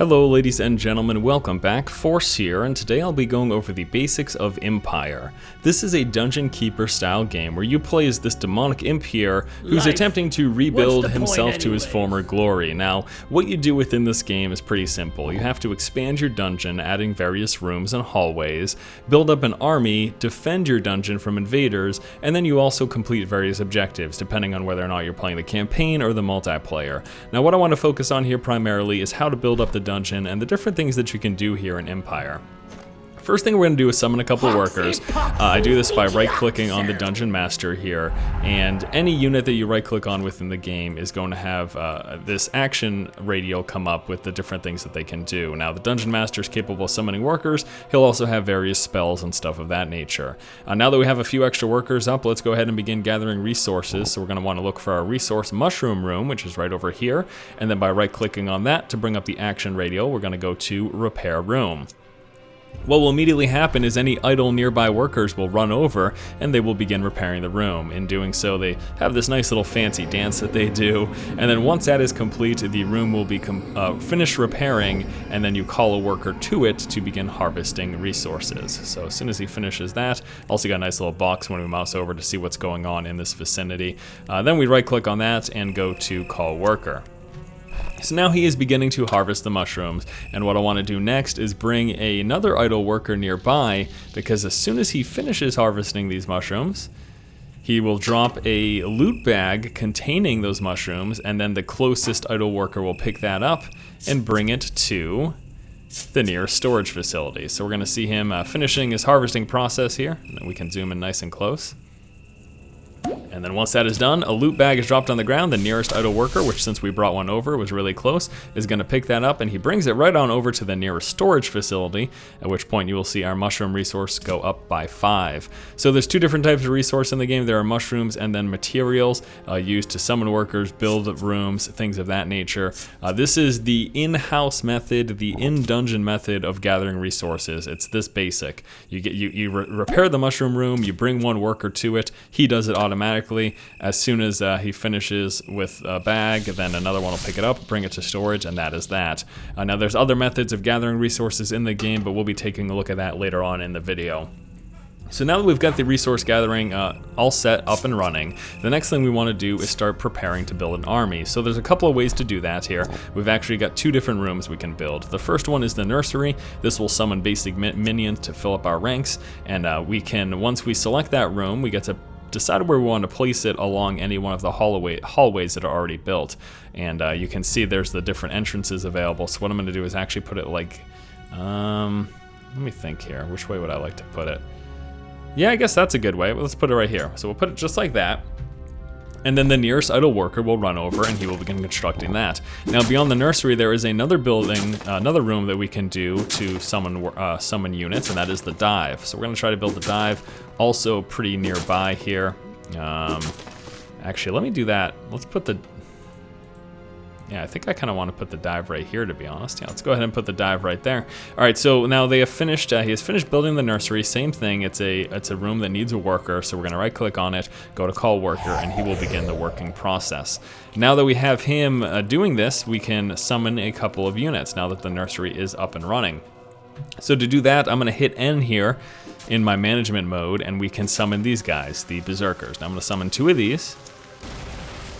Hello ladies and gentlemen, welcome back, Force here, and today I'll be going over the basics of Empire. This is a dungeon keeper style game where you play as this demonic imp here who's attempting to rebuild himself to his former glory. Now, what you do within this game is pretty simple. You have to expand your dungeon, adding various rooms and hallways, build up an army, defend your dungeon from invaders, and then you also complete various objectives, depending on whether or not you're playing the campaign or the multiplayer. Now, what I want to focus on here primarily is how to build up the dungeon and the different things that you can do here in Empire. First thing we're going to do is summon a couple of workers. I do this by right-clicking on the Dungeon Master here, and any unit that you right-click on within the game is going to have this action radial come up with the different things that they can do. Now, the Dungeon Master is capable of summoning workers. He'll also have various spells and stuff of that nature. Now that we have a few extra workers up, let's go ahead and begin gathering resources. So we're going to want to look for our resource mushroom room, which is right over here, and then by right-clicking on that to bring up the action radial, we're going to go to repair room. What will immediately happen is any idle nearby workers will run over and they will begin repairing the room. In doing so, they have this nice little fancy dance that they do, and then once that is complete, the room will be finished repairing, and then you call a worker to it to begin harvesting resources. So as soon as he finishes that, also got a nice little box when we mouse over to see what's going on in this vicinity. Then we right click on that and go to call worker. So now he is beginning to harvest the mushrooms, and what I want to do next is bring another idle worker nearby, because as soon as he finishes harvesting these mushrooms, he will drop a loot bag containing those mushrooms, and then the closest idle worker will pick that up and bring it to the nearest storage facility. So we're going to see him finishing his harvesting process here, and then we can zoom in nice and close. And then once that is done, a loot bag is dropped on the ground. The nearest idle worker, which since we brought one over was really close, is going to pick that up, and he brings it right on over to the nearest storage facility, at which point you will see our mushroom resource go up by 5. So there's two different types of resource in the game. There are mushrooms and then materials used to summon workers, build rooms, things of that nature. This is the in-house method, the in-dungeon method of gathering resources. It's this basic. You repair the mushroom room, you bring one worker to it, he does it automatically. As soon as he finishes with a bag, then another one will pick it up, bring it to storage, and that is that. Now there's other methods of gathering resources in the game, but we'll be taking a look at that later on in the video. So now that we've got the resource gathering all set up and running, the next thing we want to do is start preparing to build an army. So there's a couple of ways to do that here. We've actually got two different rooms we can build. The first one is the nursery. This will summon basic minions to fill up our ranks, and we can, once we select that room, we get to decide where we want to place it along any one of the hallways that are already built. And you can see there's the different entrances available. So what I'm going to do is actually put it like, let me think here. Which way would I like to put it? Yeah, I guess that's a good way. Let's put it right here. So we'll put it just like that. And then the nearest idle worker will run over and he will begin constructing that. Now beyond the nursery there is another building, another room that we can do to summon units, and that is the dive. So we're going to try to build the dive also pretty nearby here. Actually, let me do that. Let's put the... Yeah, I think I kind of want to put the dive right here, to be honest. Yeah, let's go ahead and put the dive right there. All right, so now they have finished. He has finished building the nursery. Same thing. It's a room that needs a worker. So we're going to right-click on it, go to call worker, and he will begin the working process. Now that we have him doing this, we can summon a couple of units. Now that the nursery is up and running. So to do that, I'm going to hit N here in my management mode, and we can summon these guys, the berserkers. Now I'm going to summon 2 of these.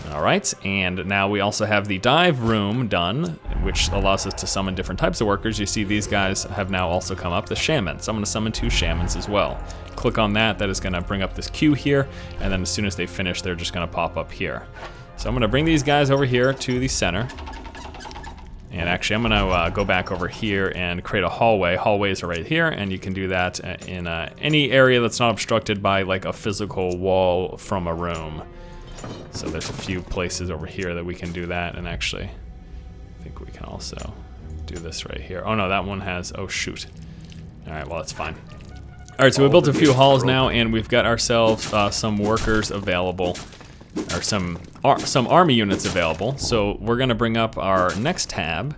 Alright, and now we also have the dive room done, which allows us to summon different types of workers. You see these guys have now also come up, the shamans. So I'm going to summon 2 shamans as well. Click on that, that is going to bring up this queue here, and then as soon as they finish, they're just going to pop up here. So I'm going to bring these guys over here to the center. And actually, I'm going to go back over here and create a hallway. Hallways are right here, and you can do that in any area that's not obstructed by like a physical wall from a room. So there's a few places over here that we can do that, and actually, I think we can also do this right here. Oh no, that one has, oh shoot. All right, well that's fine. All right, so we built a few halls now, and we've got ourselves some workers available, or some army units available. So we're gonna bring up our next tab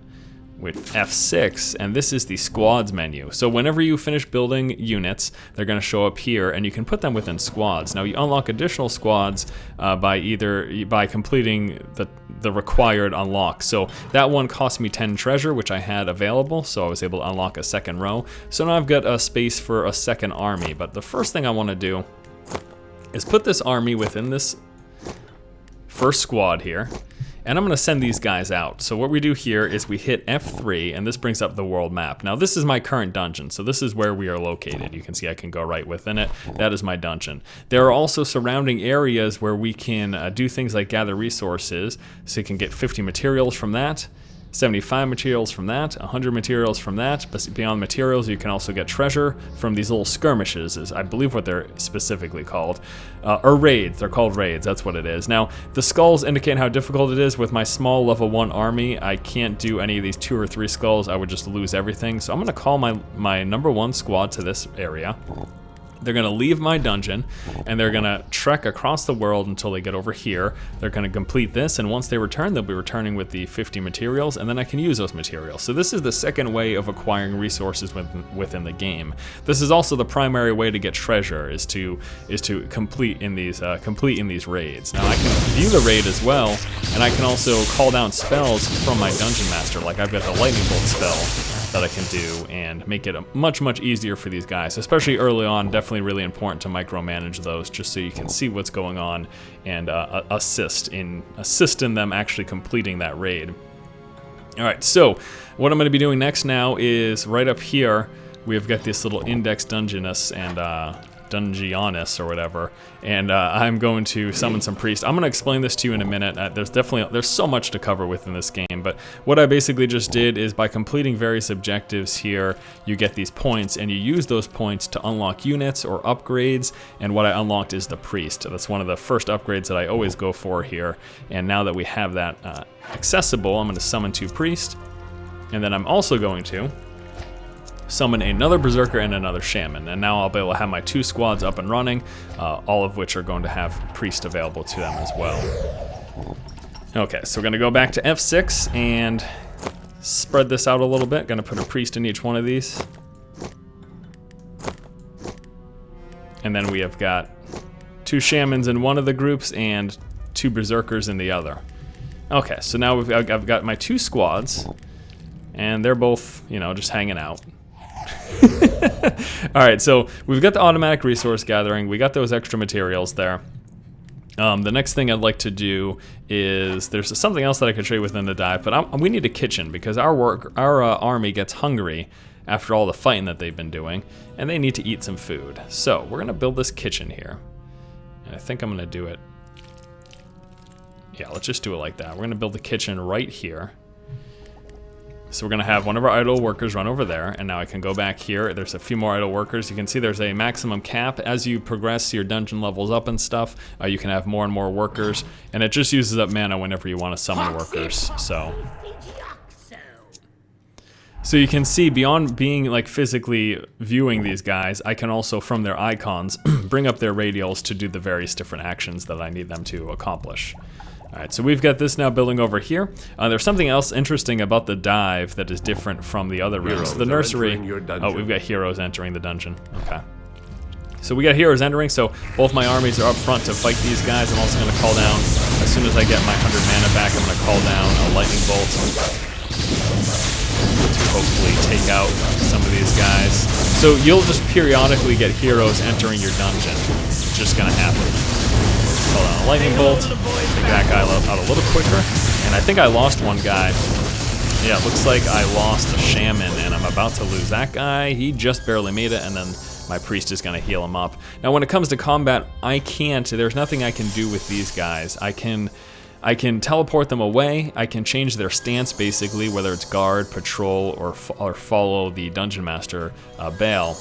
with F6, and this is the squads menu. So whenever you finish building units, they're going to show up here, and you can put them within squads. Now you unlock additional squads by completing the required unlock. So that one cost me 10 treasure, which I had available, so I was able to unlock a second row. So now I've got a space for a second army, but the first thing I want to do is put this army within this first squad here, and I'm going to send these guys out. So what we do here is we hit F3, and this brings up the world map. Now this is my current dungeon, so this is where we are located. You can see I can go right within it. That is my dungeon. There are also surrounding areas where we can do things like gather resources, so you can get 50 materials from that, 75 materials from that, 100 materials from that. But beyond materials, you can also get treasure from these little skirmishes, is I believe what they're specifically called. Or raids, they're called raids, that's what it is. Now, the skulls indicate how difficult it is. With my small level 1 army, I can't do any of these 2 or 3 skulls, I would just lose everything. So I'm gonna call my number 1 squad to this area. They're gonna leave my dungeon, and they're gonna trek across the world until they get over here. They're gonna complete this, and once they return, they'll be returning with the 50 materials, and then I can use those materials. So this is the second way of acquiring resources within the game. This is also the primary way to get treasure, is to complete in these raids. Now I can view the raid as well, and I can also call down spells from my dungeon master. Like I've got the lightning bolt spell that I can do and make it much easier for these guys, especially early on. Definitely really important to micromanage those, just so you can see what's going on and assist in them actually completing that raid. All right, so what I'm going to be doing next now is right up here we've got this little index dungeness and Dungeonis or whatever, and I'm going to summon some priests. I'm going to explain this to you in a minute. There's so much to cover within this game, but what I basically just did is by completing various objectives here, you get these points, and you use those points to unlock units or upgrades, and what I unlocked is the priest. That's one of the first upgrades that I always go for here, and now that we have that accessible, I'm going to summon 2 priests, and then I'm also going to summon another berserker and another shaman, and now I'll be able to have my 2 squads up and running, all of which are going to have priest available to them as well. Okay, so we're going to go back to F6 and spread this out a little bit. Going to put a priest in each one of these, and then we have got 2 shamans in one of the groups and 2 berserkers in the other. Okay, so now I've got my 2 squads, and they're both, you know, just hanging out. Alright, so we've got the automatic resource gathering, we got those extra materials there. The next thing I'd like to do is, there's something else that I could show you within the dive, but we need a kitchen, because our army gets hungry after all the fighting that they've been doing, and they need to eat some food. So we're going to build this kitchen here, and I think I'm going to do it, yeah, let's just do it like that. We're going to build the kitchen right here. So we're going to have one of our idle workers run over there, and now I can go back here. There's a few more idle workers. You can see there's a maximum cap. As you progress your dungeon levels up and stuff, you can have more and more workers, and it just uses up mana whenever you want to summon workers. So you can see, beyond being like physically viewing these guys, I can also, from their icons, bring up their radials to do the various different actions that I need them to accomplish. Alright, so we've got this now building over here. There's something else interesting about the dive that is different from the other rooms. The nursery, oh, we've got heroes entering the dungeon. Okay. So we got heroes entering, so both my armies are up front to fight these guys. I'm also going to call down, as soon as I get my 100 mana back, I'm going to call down a lightning bolt to hopefully take out some of these guys. So you'll just periodically get heroes entering your dungeon. It's just going to happen. Hold on, a lightning bolt, take that guy out a little quicker, and I think I lost one guy. Yeah, it looks like I lost a shaman, and I'm about to lose that guy. He just barely made it, and then my priest is going to heal him up. Now when it comes to combat, there's nothing I can do with these guys. I can teleport them away, I can change their stance basically, whether it's guard, patrol, or follow the dungeon master, Baal,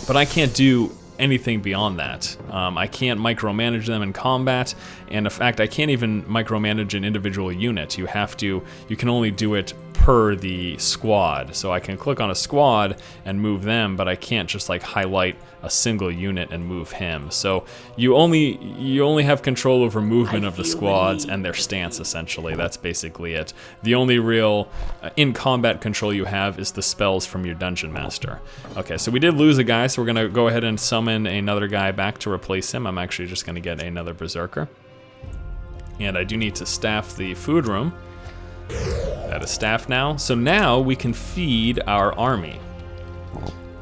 but I can't do anything beyond that. I can't micromanage them in combat, and in fact I can't even micromanage an individual unit. You can only do it per the squad. So I can click on a squad and move them, but I can't just like highlight a single unit and move him. So you only have control over movement of the squads and their stance, essentially. That's basically it. The only real in combat control you have is the spells from your dungeon master. Okay, so we did lose a guy, so we're gonna go ahead and summon another guy back to replace him. I'm actually just gonna get another berserker. And I do need to staff the food room. That is staffed now. So now we can feed our army.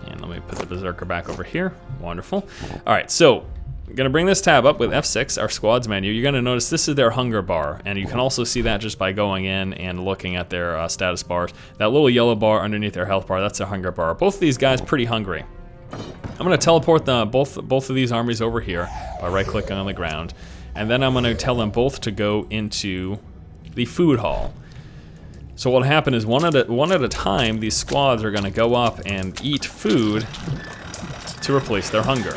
And let me put the Berserker back over here. Wonderful. All right, so I'm gonna bring this tab up with F6, our squads menu. You're gonna notice this is their hunger bar, and you can also see that just by going in and looking at their status bars. That little yellow bar underneath their health bar, that's their hunger bar. Both of these guys pretty hungry. I'm gonna teleport both of these armies over here by right-clicking on the ground, and then I'm gonna tell them both to go into the food hall. So what'll happen is one at a time, these squads are gonna go up and eat food to replace their hunger.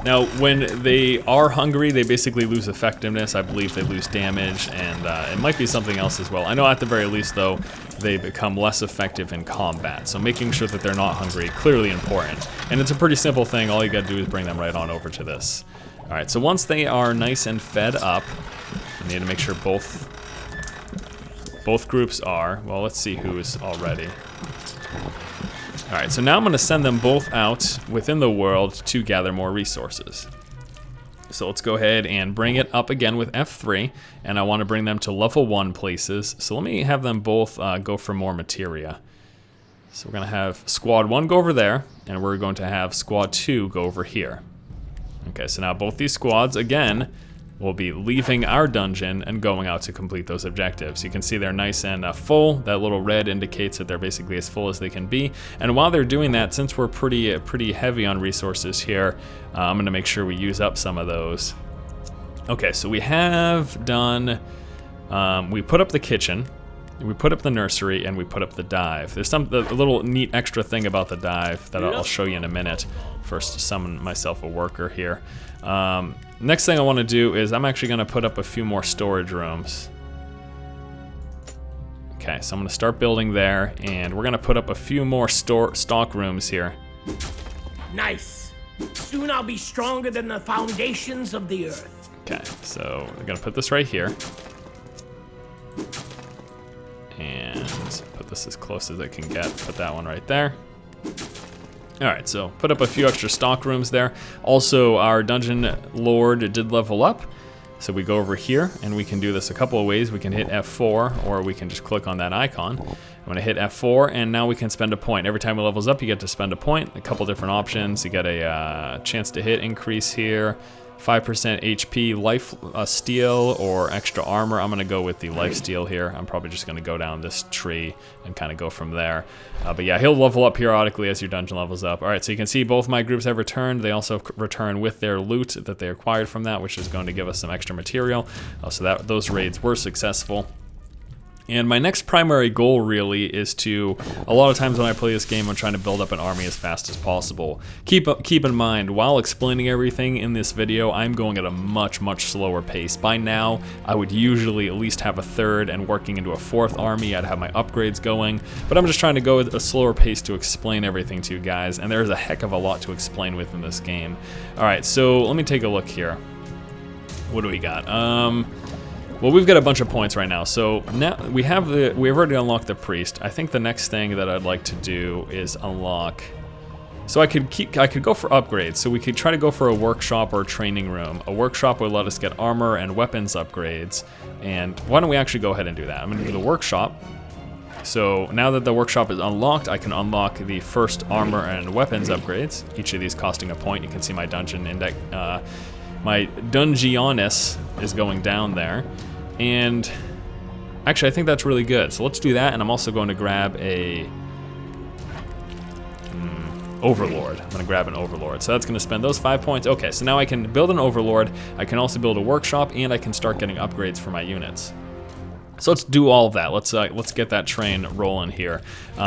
Now, when they are hungry, they basically lose effectiveness. I believe they lose damage, and it might be something else as well. I know at the very least, though, they become less effective in combat. So making sure that they're not hungry, clearly important. And it's a pretty simple thing. All you gotta do is bring them right on over to this. All right, so once they are nice and fed up, you need to make sure both groups are. Well, let's see who's already. All right, so now I'm gonna send them both out within the world to gather more resources. So let's go ahead and bring it up again with F3, and I wanna bring them to level 1 places. So let me have them both go for more materia. So we're gonna have squad 1 go over there, and we're going to have squad 2 go over here. Okay, so now both these squads, again, will be leaving our dungeon and going out to complete those objectives. You can see they're nice and full. That little red indicates that they're basically as full as they can be. And while they're doing that, since we're pretty heavy on resources here, I'm gonna make sure we use up some of those. Okay, so we have done, we put up the kitchen, we put up the nursery, and we put up the dive. There's a little neat extra thing about the dive that I'll show you in a minute. First, summon myself a worker here. Next thing I want to do is I'm actually going to put up a few more storage rooms. Okay, so I'm going to start building there, and we're going to put up a few more stock rooms here. Nice. Soon I'll be stronger than the foundations of the earth. Okay, so I'm going to put this right here. And put this as close as I can get. Put that one right there. Alright, so put up a few extra stock rooms there. Also, our dungeon lord did level up. So we go over here, and we can do this a couple of ways. We can hit F4, or we can just click on that icon. I'm gonna hit F4, and now we can spend a point. Every time it levels up, you get to spend a point. A couple different options. You get a chance to hit increase here. 5% HP life steal or extra armor. I'm gonna go with the life steal here. I'm probably just gonna go down this tree and kind of go from there. But yeah, he'll level up periodically as your dungeon levels up. All right, so you can see both my groups have returned. They also return with their loot that they acquired from that, which is going to give us some extra material. So those raids were successful. And my next primary goal really is to, a lot of times when I play this game, I'm trying to build up an army as fast as possible. Keep in mind, while explaining everything in this video, I'm going at a much slower pace. By now, I would usually at least have a third and working into a fourth army. I'd have my upgrades going, but I'm just trying to go at a slower pace to explain everything to you guys, and there's a heck of a lot to explain within this game. All right, so let me take a look here. What do we got? Well, we've got a bunch of points right now. So now we've already unlocked the priest. I think the next thing that I'd like to do is unlock. So I could go for upgrades. So we could try to go for a workshop or a training room. A workshop would let us get armor and weapons upgrades. And why don't we actually go ahead and do that? I'm gonna do the workshop. So now that the workshop is unlocked, I can unlock the first armor and weapons upgrades. Each of these costing a point. You can see my dungeon index. My Dungeonis is going down there. And actually, I think that's really good. So let's do that, and I'm also going to grab a Overlord. I'm going to grab an Overlord. So that's going to spend those 5 points. Okay, so now I can build an Overlord. I can also build a workshop, and I can start getting upgrades for my units. So let's do all of that. Let's get that train rolling here.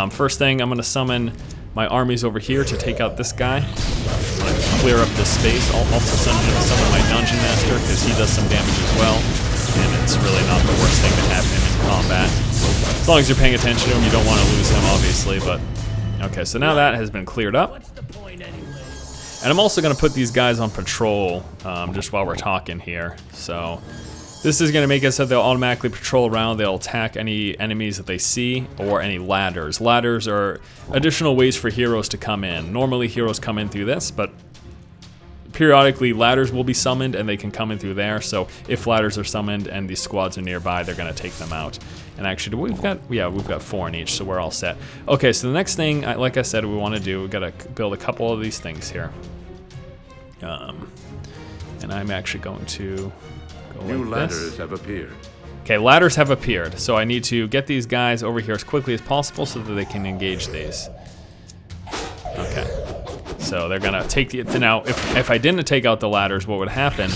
First thing, I'm going to summon my armies over here to take out this guy. I'm going to clear up this space. I'll also summon my Dungeon Master, because he does some damage as well. And it's really not the worst thing to have him in combat. As long as you're paying attention to him, you don't want to lose him, obviously, but... Okay, so now that has been cleared up. And I'm also going to put these guys on patrol, just while we're talking here. So, this is going to make it so they'll automatically patrol around, they'll attack any enemies that they see, or any ladders. Ladders are additional ways for heroes to come in. Normally, heroes come in through this, but... periodically ladders will be summoned and they can come in through there. So if ladders are summoned and these squads are nearby, they're gonna take them out. And actually, we've got 4 in each, so we're all set. Okay, so the next thing, like I said, we want to do, we gotta build a couple of these things here. And I'm actually going to go New like this. ladders have appeared. Okay, ladders have appeared, so I need to get these guys over here as quickly as possible so that they can engage these. Okay, so they're gonna take the, now if I didn't take out the ladders, what would happen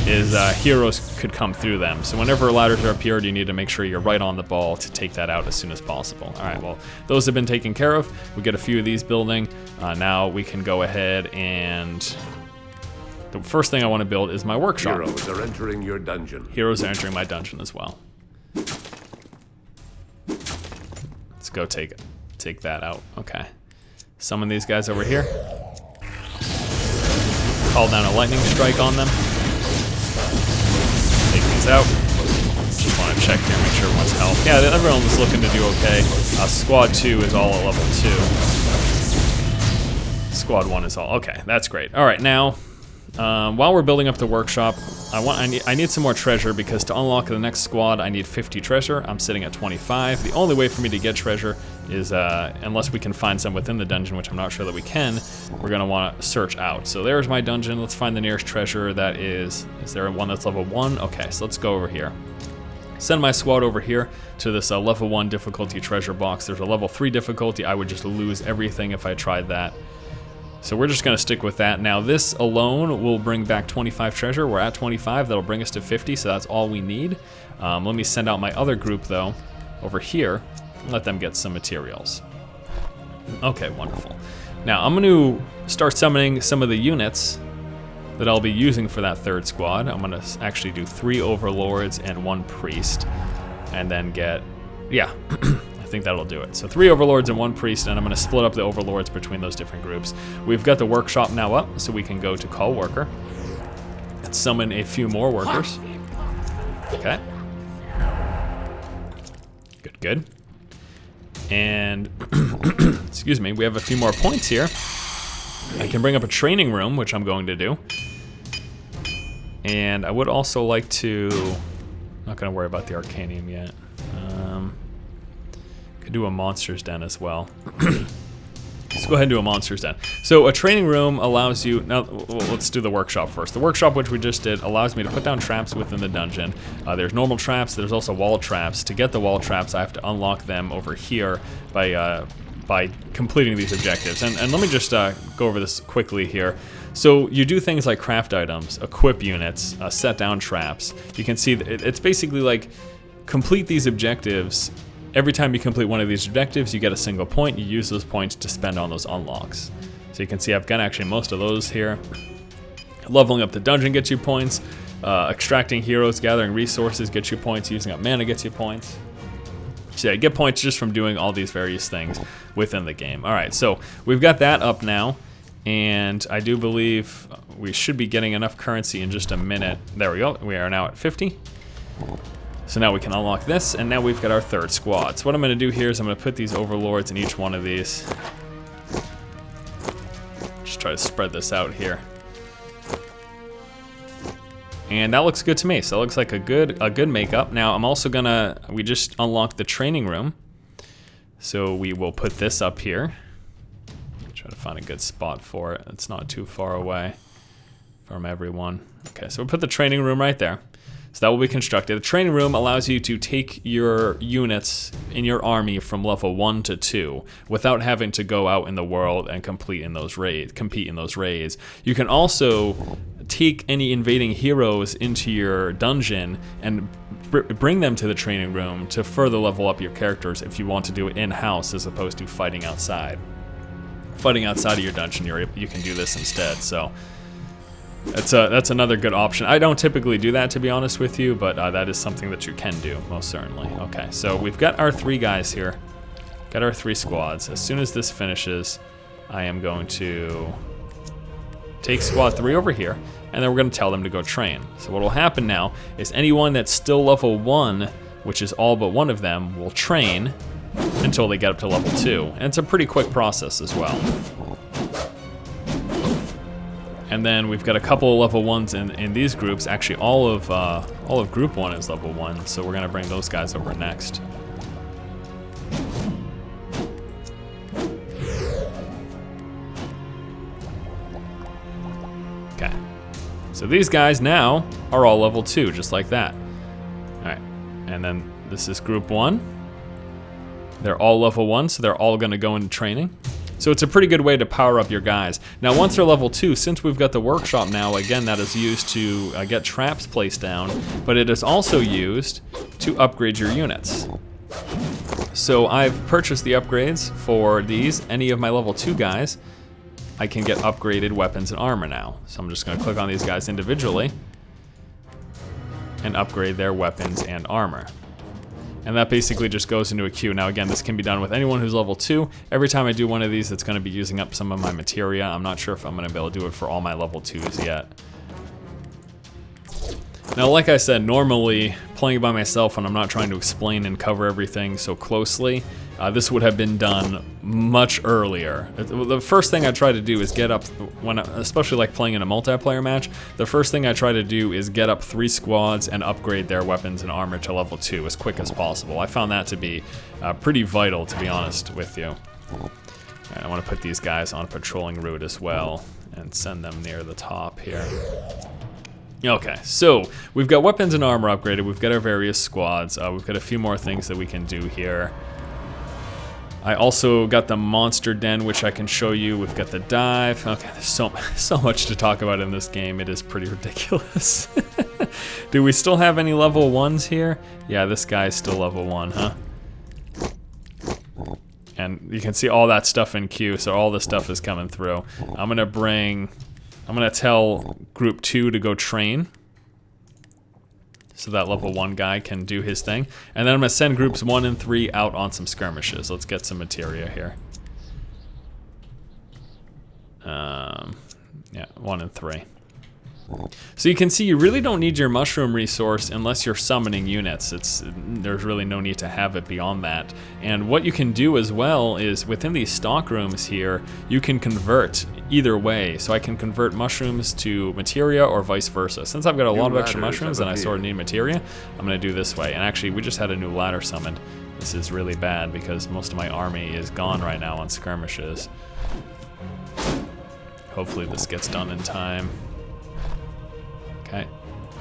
is heroes could come through them. So whenever ladders are appeared, you need to make sure you're right on the ball to take that out as soon as possible. All right, well, those have been taken care of. We get a few of these building. Now we can go ahead and the first thing I want to build is my workshop. Heroes are entering your dungeon. Heroes are entering my dungeon as well. Let's go take that out. Okay. Summon these guys over here. Call down a lightning strike on them. Take these out. Just want to check here, make sure everyone's health. Yeah, everyone was looking to do okay. Squad 2 is all at level 2. Squad 1 is all, okay, that's great. All right, now, while we're building up the workshop, I need some more treasure because to unlock the next squad, I need 50 treasure. I'm sitting at 25. The only way for me to get treasure is, unless we can find some within the dungeon, which I'm not sure that we can, we're gonna wanna search out. So there's my dungeon. Let's find the nearest treasure that is there one that's level 1? Okay, so let's go over here. Send my squad over here to this level 1 difficulty treasure box. There's a level 3 difficulty. I would just lose everything if I tried that. So we're just gonna stick with that. Now this alone will bring back 25 treasure. We're at 25, that'll bring us to 50, so that's all we need. Let me send out my other group though, over here, and let them get some materials. Okay, wonderful. Now I'm gonna start summoning some of the units that I'll be using for that 3rd squad. I'm gonna actually do 3 overlords and 1 priest, and then get, yeah, I think that'll do it. So 3 overlords and 1 priest, and I'm gonna split up the overlords between those different groups. We've got the workshop now up, so we can go to call worker and summon a few more workers. Okay. Good, good. And, excuse me, we have a few more points here. I can bring up a training room, which I'm going to do. And I would also like to, not gonna worry about the Arcanium yet. Could do a monster's den as well. Let's go ahead and do a monster's den. So a training room allows you, now let's do the workshop first. The workshop, which we just did, allows me to put down traps within the dungeon. There's normal traps, there's also wall traps. To get the wall traps, I have to unlock them over here by completing these objectives. And let me just go over this quickly here. So you do things like craft items, equip units, set down traps. You can see that it's basically like complete these objectives. Every time you complete one of these objectives, you get a single point. You use those points to spend on those unlocks. So you can see I've got actually most of those here. Leveling up the dungeon gets you points. Extracting heroes, gathering resources gets you points. Using up mana gets you points. So yeah, you get points just from doing all these various things within the game. All right, so we've got that up now. And I do believe we should be getting enough currency in just a minute. There we go, we are now at 50. So now we can unlock this, and now we've got our 3rd squad. So what I'm gonna do here is I'm gonna put these overlords in each one of these. Just try to spread this out here. And that looks good to me. So it looks like a good makeup. Now I'm also gonna, we just unlocked the training room. So we will put this up here. Try to find a good spot for it. It's not too far away from everyone. Okay, so we'll put the training room right there. So that will be constructed. The training room allows you to take your units in your army from level 1 to 2 without having to go out in the world and compete in those raids. You can also take any invading heroes into your dungeon and bring them to the training room to further level up your characters if you want to do it in-house as opposed to fighting outside. Fighting outside of your dungeon, you can do this instead. So that's another good option. I don't typically do that, to be honest with you, but that is something that you can do, most certainly. Okay, so we've got our 3 guys here. Got our 3 squads. As soon as this finishes, I am going to take squad 3 over here, and then we're going to tell them to go train. So what will happen now is anyone that's still level 1, which is all but one of them, will train until they get up to level 2. And it's a pretty quick process as well. And then we've got a couple of level 1s in these groups. Actually, all of Group 1 is level 1, so we're going to bring those guys over next. Okay. So these guys now are all level 2, just like that. Alright. And then this is Group 1. They're all level 1, so they're all going to go into training. So it's a pretty good way to power up your guys. Now once they're level 2, since we've got the workshop now, again, that is used to get traps placed down, but it is also used to upgrade your units. So I've purchased the upgrades for these. Any of my level 2 guys, I can get upgraded weapons and armor now. So I'm just going to click on these guys individually and upgrade their weapons and armor. And that basically just goes into a queue. Now again, this can be done with anyone who's level 2. Every time I do one of these, it's going to be using up some of my materia. I'm not sure if I'm going to be able to do it for all my level 2s yet. Now, like I said, normally playing by myself when I'm not trying to explain and cover everything so closely, this would have been done much earlier. The first thing I try to do is get up, especially like playing in a multiplayer match, the first thing I try to do is get up 3 squads and upgrade their weapons and armor to level 2 as quick as possible. I found that to be pretty vital, to be honest with you. Right, I want to put these guys on a patrolling route as well and send them near the top here. Okay, so we've got weapons and armor upgraded, we've got our various squads, we've got a few more things that we can do here. I also got the monster den, which I can show you. We've got the dive. Okay, there's so much to talk about in this game. It is pretty ridiculous. Do we still have any level 1s here? Yeah, this guy's still level 1, huh? And you can see all that stuff in queue, so all this stuff is coming through. I'm gonna tell Group 2 to go train, so that level 1 guy can do his thing. And then I'm gonna send Groups 1 and 3 out on some skirmishes. Let's get some materia here. Yeah, 1 and 3. So you can see you really don't need your mushroom resource unless you're summoning units. There's really no need to have it beyond that. And what you can do as well is within these stock rooms here, you can convert either way. So I can convert mushrooms to materia or vice versa. Since I've got a lot of extra mushrooms and I sort of need materia, I'm gonna do this way. And actually, we just had a new ladder summoned. This is really bad because most of my army is gone right now on skirmishes. Hopefully this gets done in time. Okay,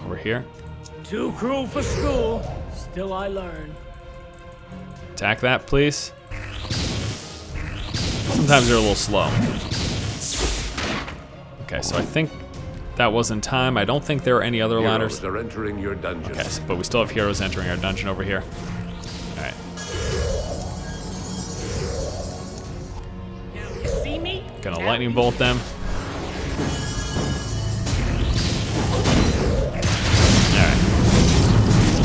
over here. Too cruel for school, still I learn. Attack that, please. Sometimes they're a little slow. Okay, so I think that was in time. I don't think there are any other ladders. Heroes are entering your dungeon. Okay, but we still have heroes entering our dungeon over here. All right. Now you see me? Gonna lightning bolt them.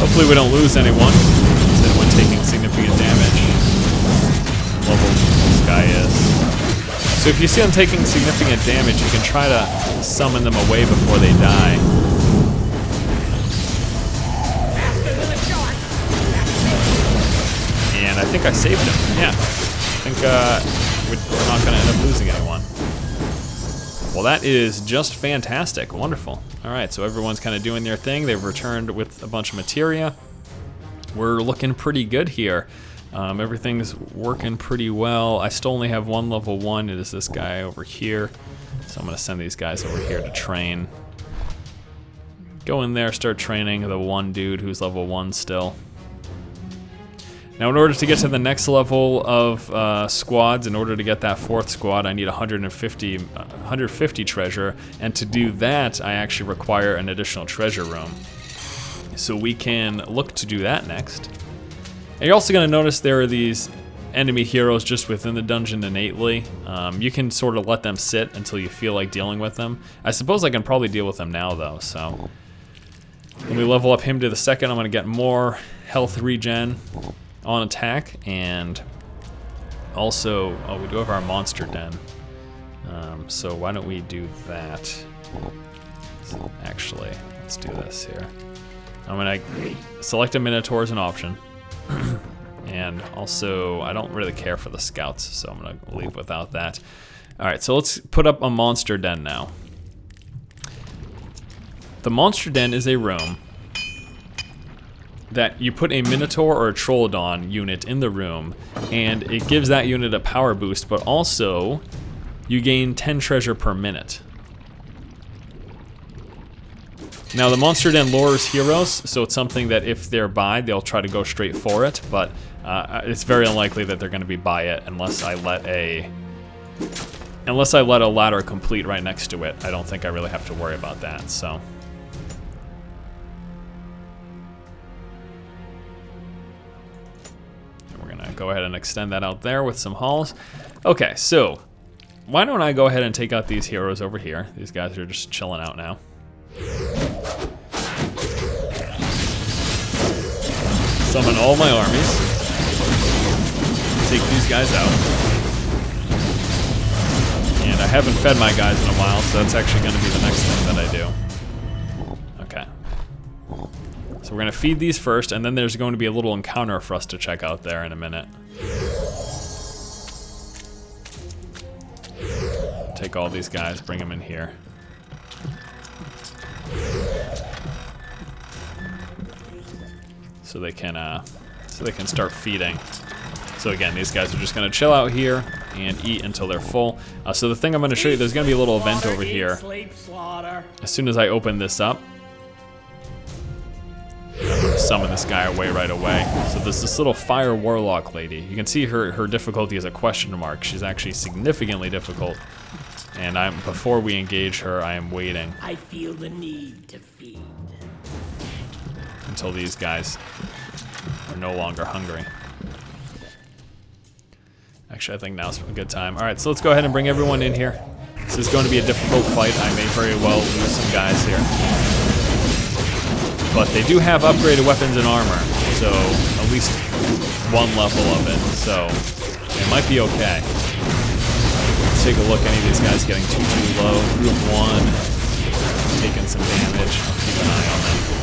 Hopefully we don't lose anyone. Is anyone taking significant damage? What level this guy is. So if you see them taking significant damage, you can try to summon them away before they die. And I think I saved him. Yeah. I think we're not going to end up losing anyone. Well, that is just fantastic. Wonderful. All right, so everyone's kind of doing their thing. They've returned with a bunch of materia. We're looking pretty good here. Everything's working pretty well. I still only have 1 level 1. It is this guy over here. So I'm going to send these guys over here to train. Go in there, start training the one dude who's level 1 still. Now, in order to get to the next level of squads, in order to get that 4th squad, I need 150 treasure, and to do that, I actually require an additional treasure room. So we can look to do that next. And you're also going to notice there are these enemy heroes just within the dungeon innately. You can sort of let them sit until you feel like dealing with them. I suppose I can probably deal with them now, though, so. When we level up him to the 2nd, I'm going to get more health regen on attack, and also, we do have our monster den. So why don't we do that? Actually, let's do this here. I'm gonna select a Minotaur as an option. And also, I don't really care for the scouts, so I'm gonna leave without that. All right, so let's put up a monster den now. the Monster Den is a room that you put a Minotaur or a Trollodon unit in the room, and it gives that unit a power boost, but also you gain 10 treasure per minute. Now the Monster Den lures heroes, so it's something that if they're by, they'll try to go straight for it, but it's very unlikely that they're going to be by it unless I let a ladder complete right next to it. I don't think I really have to worry about that, so. We're gonna go ahead and extend that out there with some halls. Okay, so why don't I go ahead and take out these heroes over here. These guys are just chilling out now. Summon all my armies. Take these guys out. And I haven't fed my guys in a while, so that's actually going to be the next thing that I do. Okay. So we're going to feed these first, and then there's going to be a little encounter for us to check out there in a minute. Take all these guys, bring them in here. So they can start feeding. So again, these guys are just gonna chill out here and eat until they're full. So the thing I'm gonna show you, there's gonna be a little event over here. As soon as I open this up, I'm gonna summon this guy away right away. So there's this little fire warlock lady. You can see her difficulty is a question mark. She's actually significantly difficult. And before we engage her, I am waiting. I feel the need to feed. Until these guys are no longer hungry. Actually, I think now's a good time. All right, so let's go ahead and bring everyone in here. This is going to be a difficult fight. I may very well lose some guys here. But they do have upgraded weapons and armor, so at least one level of it. So it might be okay. Let's take a look. Any of these guys getting too low. Group 1 taking some damage. I'll keep an eye on them.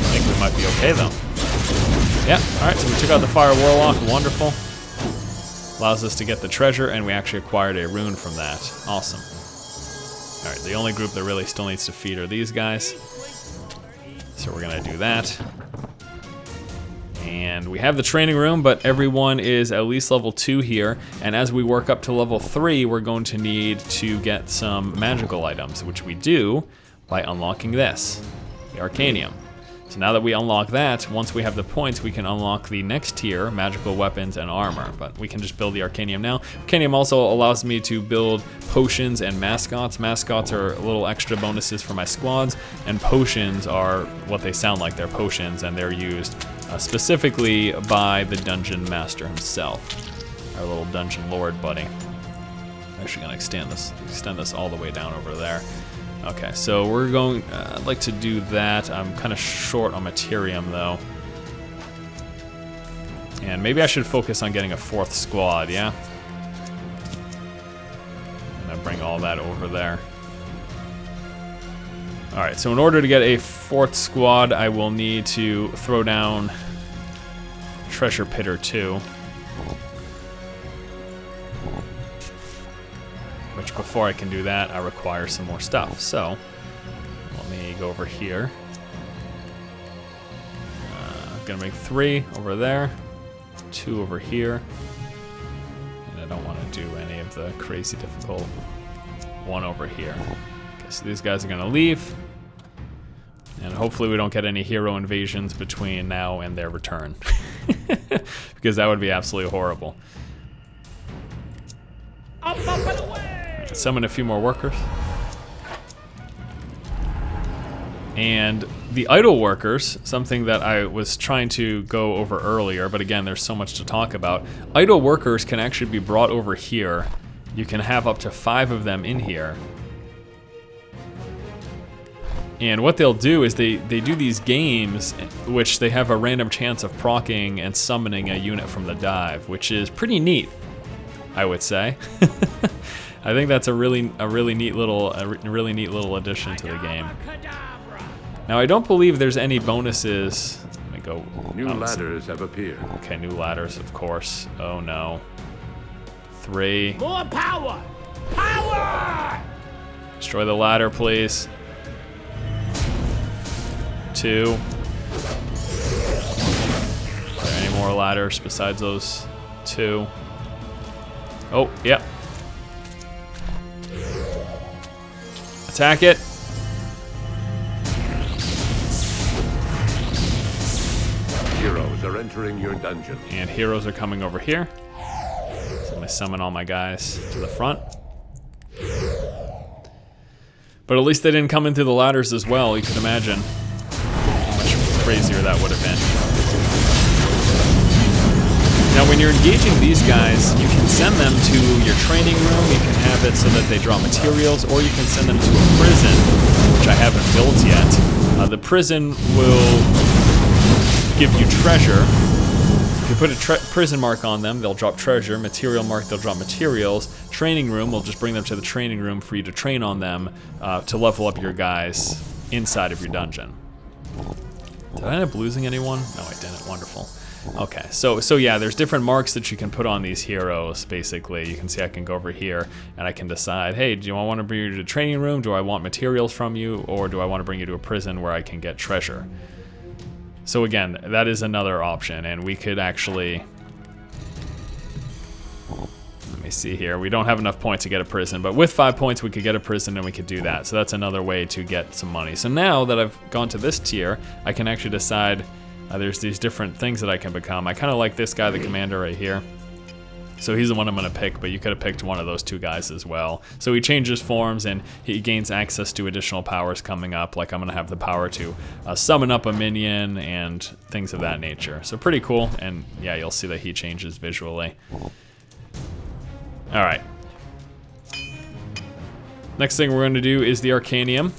I think we might be okay though. Yeah, alright, so we took out the Fire Warlock, wonderful. Allows us to get the treasure, and we actually acquired a rune from that. Awesome. Alright, the only group that really still needs to feed are these guys. So we're gonna do that. And we have the training room, but everyone is at least level 2 here. And as we work up to level 3, we're going to need to get some magical items, which we do by unlocking this, the Arcanium. So now that we unlock that, once we have the points, we can unlock the next tier, magical weapons and armor. But we can just build the Arcanium now. Arcanium also allows me to build potions and mascots. Mascots are little extra bonuses for my squads, and potions are what they sound like. They're potions, and they're used specifically by the dungeon master himself, our little dungeon lord buddy. I'm actually gonna extend this all the way down over there. Okay, so we're going, I'd like to do that. I'm kind of short on Materium though. And maybe I should focus on getting a 4th squad, yeah? And I bring all that over there. Alright, so in order to get a 4th squad, I will need to throw down Treasure Pit or 2. Which before I can do that, I require some more stuff. So let me go over here. I'm gonna make 3 over there, 2 over here, and I don't want to do any of the crazy difficult 1 over here. Okay, so these guys are gonna leave, and hopefully we don't get any hero invasions between now and their return, because that would be absolutely horrible. Up and away! Summon a few more workers. And the idle workers, something that I was trying to go over earlier, but again, there's so much to talk about. Idle workers can actually be brought over here. You can have up to 5 of them in here. And what they'll do is they do these games which they have a random chance of proccing and summoning a unit from the dive, which is pretty neat, I would say. I think that's a really neat little addition to the game. Now I don't believe there's any bonuses. Let me go. New ladders have appeared. Okay, new ladders, of course. Oh no. 3. More power! Power! Destroy the ladder, please. 2. Are there any more ladders besides those 2? Oh, yep. Attack it. Heroes are entering your dungeon. And heroes are coming over here. So I'm gonna summon all my guys to the front. But at least they didn't come in through the ladders as well. You can imagine how much crazier that would have been. Now when you're engaging these guys, you can send them to your training room. You can have it so that they draw materials, or you can send them to a prison, which I haven't built yet. The prison will give you treasure. If you put a prison mark on them, they'll drop treasure. Material mark, they'll drop materials. Training room will just bring them to the training room for you to train on them to level up your guys inside of your dungeon. Did I end up losing anyone? No, I didn't. Wonderful. Okay, so yeah, there's different marks that you can put on these heroes, basically. You can see I can go over here and I can decide, hey, do I want to bring you to the training room? Do I want materials from you? Or do I want to bring you to a prison where I can get treasure? So again, that is another option, and we could actually... Let me see here. We don't have enough points to get a prison, but with 5 points we could get a prison and we could do that. So that's another way to get some money. So now that I've gone to this tier, I can actually decide there's these different things that I can become. I kind of like this guy, the commander right here. So he's the one I'm going to pick, but you could have picked one of those 2 guys as well. So he changes forms and he gains access to additional powers coming up, like I'm going to have the power to summon up a minion and things of that nature. So pretty cool, and yeah, you'll see that he changes visually. Alright. Next thing we're going to do is the Arcanium.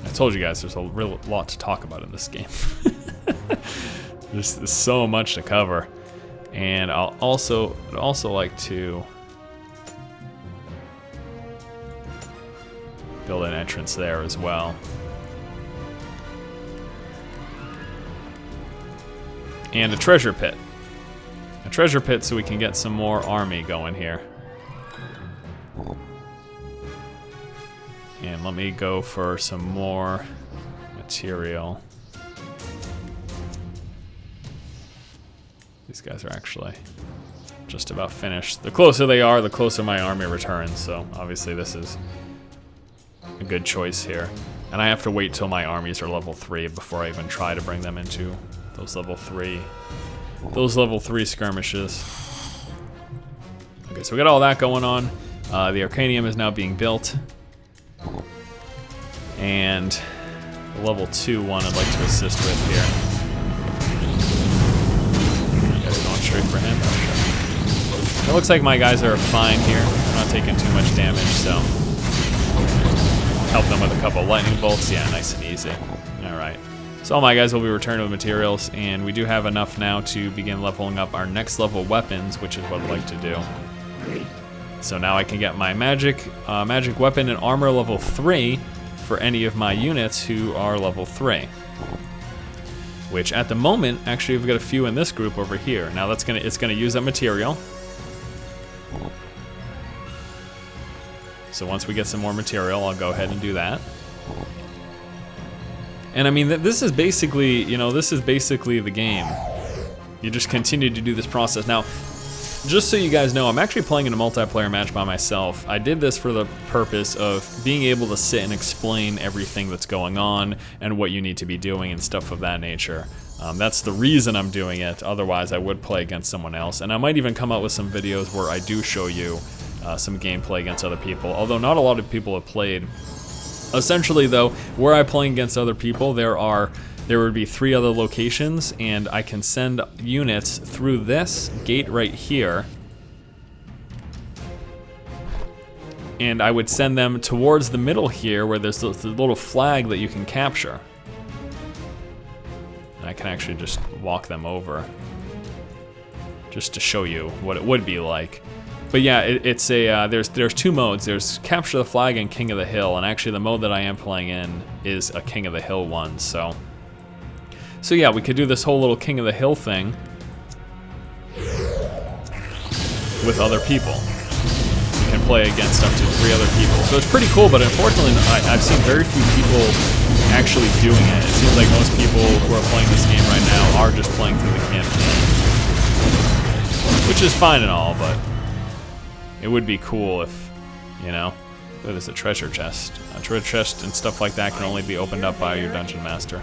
I told you guys there's a real lot to talk about in this game. There's so much to cover. And I'd also like to build an entrance there as well. And a treasure pit. A treasure pit so we can get some more army going here. And let me go for some more material. These guys are actually just about finished. The closer they are, the closer my army returns, so obviously this is a good choice here. And I have to wait till my armies are level 3 before I even try to bring them into those level 3 skirmishes. Okay, so we got all that going on. The Arcanium is now being built. And the level 2 one I'd like to assist with here. Straight for him. It looks like my guys are fine here. They're not taking too much damage, so help them with a couple lightning bolts. Yeah, nice and easy. Alright. So all my guys will be returned with materials, and we do have enough now to begin leveling up our next level weapons, which is what I'd like to do. So now I can get my magic weapon and armor level 3 for any of my units who are level 3. Which at the moment, actually we've got a few in this group over here. Now it's gonna use that material. So once we get some more material, I'll go ahead and do that. And I mean, this is basically, this is basically the game. You just continue to do this process. Now, just so you guys know, I'm actually playing in a multiplayer match by myself. I did this for the purpose of being able to sit and explain everything that's going on and what you need to be doing and stuff of that nature. That's the reason I'm doing it. Otherwise, I would play against someone else. And I might even come out with some videos where I do show you some gameplay against other people, although not a lot of people have played. Essentially, though, where I'm playing against other people, there would be 3 other locations, and I can send units through this gate right here. And I would send them towards the middle here where there's the little flag that you can capture. And I can actually just walk them over just to show you what it would be like. But yeah, it's a there's 2 modes. There's Capture the Flag and King of the Hill, and actually the mode that I am playing in is a King of the Hill one, so yeah, we could do this whole little King of the Hill thing with other people. You can play against up to 3 other people. So it's pretty cool, but unfortunately I've seen very few people actually doing it. It seems like most people who are playing this game right now are just playing through the campaign. Which is fine and all, but it would be cool if, you know, there's a treasure chest. A treasure chest and stuff like that can only be opened up by your dungeon master.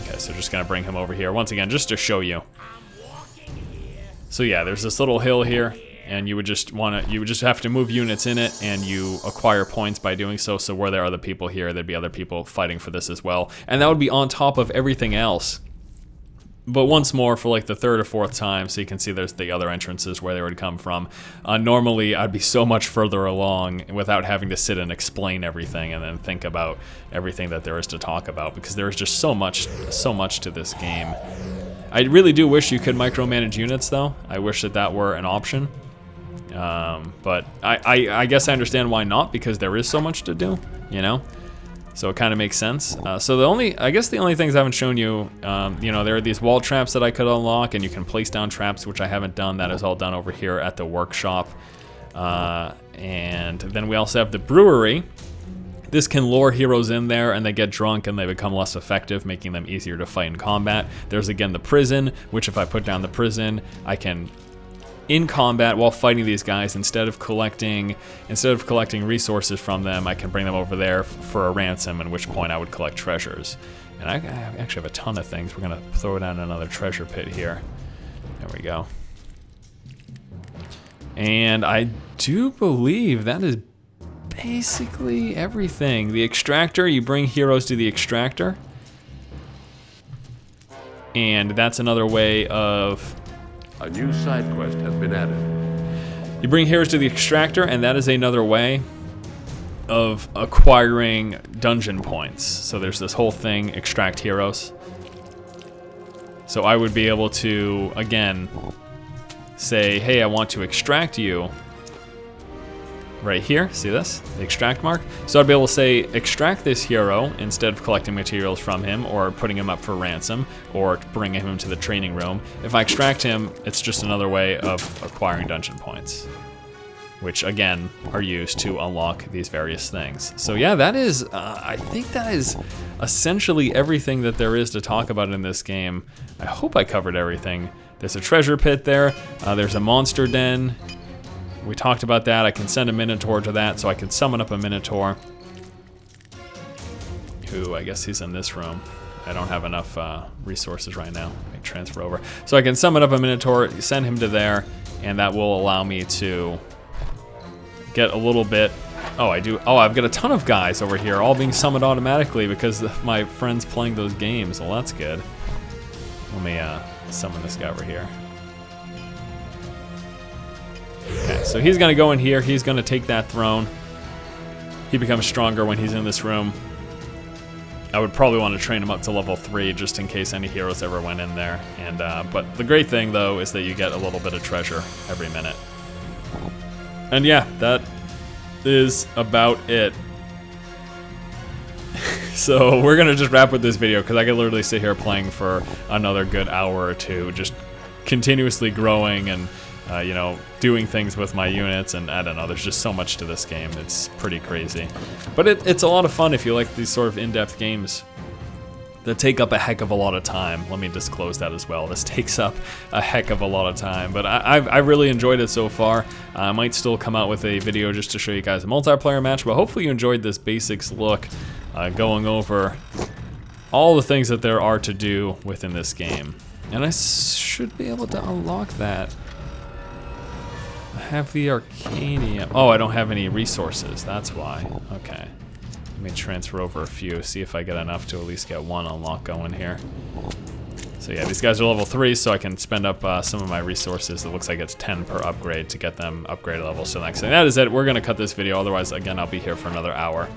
Okay, so just gonna bring him over here once again, just to show you. So yeah, there's this little hill here, and you would just have to move units in it, and you acquire points by doing so. So where there are other people here, there'd be other people fighting for this as well, and that would be on top of everything else. But once more, for like the third or fourth time, so you can see there's the other entrances where they would come from. Normally, I'd be so much further along without having to sit and explain everything and then think about everything that there is to talk about, because there is just so much to this game. I really do wish you could micromanage units, though. I wish that that were an option. But I guess I understand why not, because there is so much to do, you know? So it kind of makes sense. So I guess the only things I haven't shown you, you know, there are these wall traps that I could unlock, and you can place down traps, which I haven't done. That is all done over here at the workshop. And then we also have the brewery. This can lure heroes in there, and they get drunk and they become less effective, making them easier to fight in combat. There's again the prison, which if I put down the prison, I can, in combat while fighting these guys, instead of collecting resources from them, I can bring them over there for a ransom, at which point I would collect treasures. And I actually have a ton of things. We're gonna throw down another treasure pit here. There we go. And I do believe that is basically everything. The extractor, you bring heroes to the extractor. And that's another way of... A new side quest has been added. You bring heroes to the extractor, and that is another way of acquiring dungeon points. So there's this whole thing, extract heroes. So I would be able to, again, say, hey, I want to extract you. Right here, see this? The extract mark. So I'd be able to say, extract this hero instead of collecting materials from him or putting him up for ransom or bringing him to the training room. If I extract him, it's just another way of acquiring dungeon points, which again are used to unlock these various things. So yeah, that is, I think that is essentially everything that there is to talk about in this game. I hope I covered everything. There's a treasure pit there. There's a monster den. We talked about that. I can send a Minotaur to that, so I can summon up a Minotaur. Who, I guess he's in this room. I don't have enough resources right now. I transfer over. So I can summon up a Minotaur, send him to there, and that will allow me to get a little bit... Oh, I do. Oh, I've got a ton of guys over here, all being summoned automatically because of my friends playing those games. Well, that's good. Let me summon this guy over here. Okay, so he's gonna go in here, he's gonna take that throne. He becomes stronger when he's in this room. I would probably want to train him up to level 3 just in case any heroes ever went in there. And but the great thing though is that you get a little bit of treasure every minute. And yeah, that is about it. So we're gonna just wrap with this video because I could literally sit here playing for another good hour or two, just continuously growing and you know, doing things with my units, and I don't know, there's just so much to this game. It's pretty crazy. But it's a lot of fun if you like these sort of in-depth games that take up a heck of a lot of time. Let me disclose that as well. This takes up a heck of a lot of time, but I really enjoyed it so far. I might still come out with a video just to show you guys a multiplayer match, but hopefully you enjoyed this basics look, going over all the things that there are to do within this game. And I should be able to unlock that. I have the Arcanium. Oh, I don't have any resources. That's why. Okay. Let me transfer over a few, see if I get enough to at least get one unlock going here. So yeah, these guys are level 3, so I can spend up some of my resources. It looks like it's 10 per upgrade to get them upgraded levels to the next thing. That is it. We're going to cut this video. Otherwise, again, I'll be here for another hour.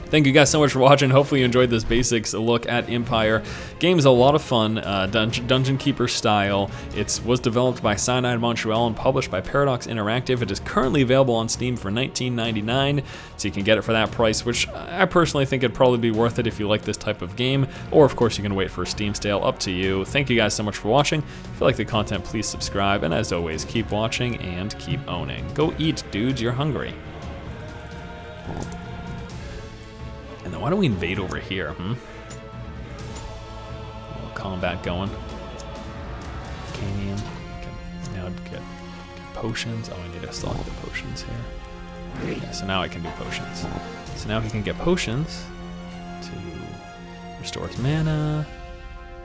Thank you guys so much for watching. Hopefully you enjoyed this basics look at Empire. Game's a lot of fun, Dungeon Keeper style. It was developed by Cyanide Montreal and published by Paradox Interactive. It is currently available on Steam for $19.99, so you can get it for that price, which I personally think it'd probably be worth it if you like this type of game, or of course you can wait for a Steam sale, up to you. Thank you guys so much for watching. If you like the content, please subscribe, and as always, keep watching and keep owning. Go eat, dudes, you're hungry. And then why don't we invade over here, A little combat going. Arcanium. Now get potions. Oh, I need to still get the potions here. Okay, so now I can do potions. So now he can get potions to restore his mana,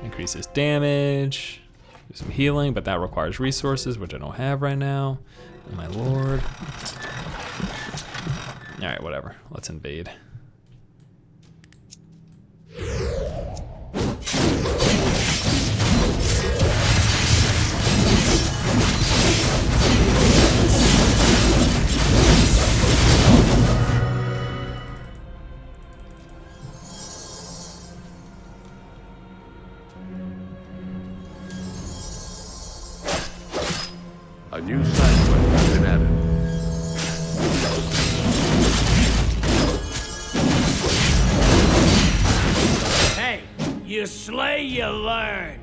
increase his damage, do some healing, but that requires resources, which I don't have right now. Oh my lord. Alright, whatever. Let's invade. A new side quest has been added. Hey, you slay, you learn.